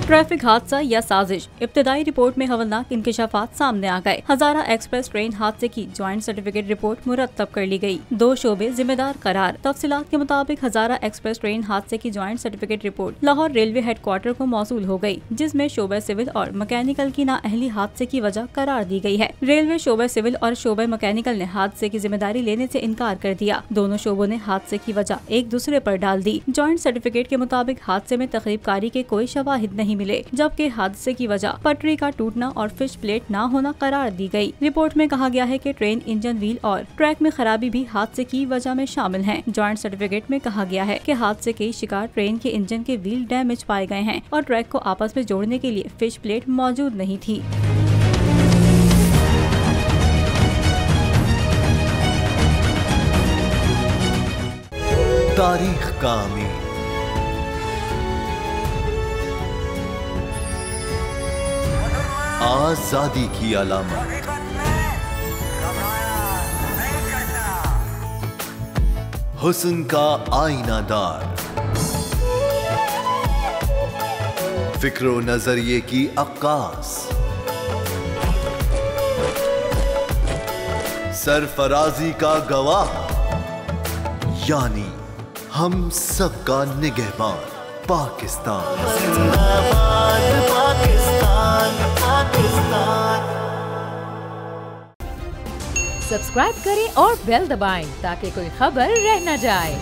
Traffic हादसा या साजिश, इब्तदाई रिपोर्ट में हवलनाक इंकशाफात सामने आ गए। हजारा एक्सप्रेस ट्रेन हादसे की ज्वाइंट सर्टिफिकेट रिपोर्ट मुरतब कर ली गई। 2 शोबे जिम्मेदार करार। तफसीलात के मुताबिक हजारा एक्सप्रेस ट्रेन हादसे की joint certificate report Lahore railway headquarter को मौसूल हो गई, जिसमें शोबे सिविल और मैकेनिकल की नाअहली हादसे की वजह करार दी गई है। रेलवे शोबे सिविल और शोबे मैकेनिकल ने हादसे की जिम्मेदारी लेने से इनकार कर दिया। दोनों शोबों ने हादसे की वजह एक दूसरे पर डाल दी। ज्वाइंट सर्टिफिकेट के मुताबिक हादसे में तकरीबकारी के कोई शवाहिद नहीं मिले, जबकि हादसे की वजह पटरी का टूटना और फिश प्लेट न होना करार दी गई। रिपोर्ट में कहा गया है कि ट्रेन इंजन, व्हील और ट्रैक में खराबी भी हादसे की वजह में शामिल हैं। ज्वाइंट सर्टिफिकेट में कहा गया है कि हादसे के शिकार ट्रेन के इंजन के व्हील डैमेज पाए गए हैं और ट्रैक को आपस में जोड़ने के लिए फिश प्लेट मौजूद नहीं थी। तारीख का अमीर, आजादी की अलामत, हुस्न का आईनादार, फिक्रो नजरिए की अक्कास, सरफराजी का गवाह, यानी हम सबका निगहबान पाकिस्तान। जिंदाबाद पाकिस्तान, पाकिस्तान। सब्सक्राइब करें और बेल दबाएं ताकि कोई खबर रह न जाए।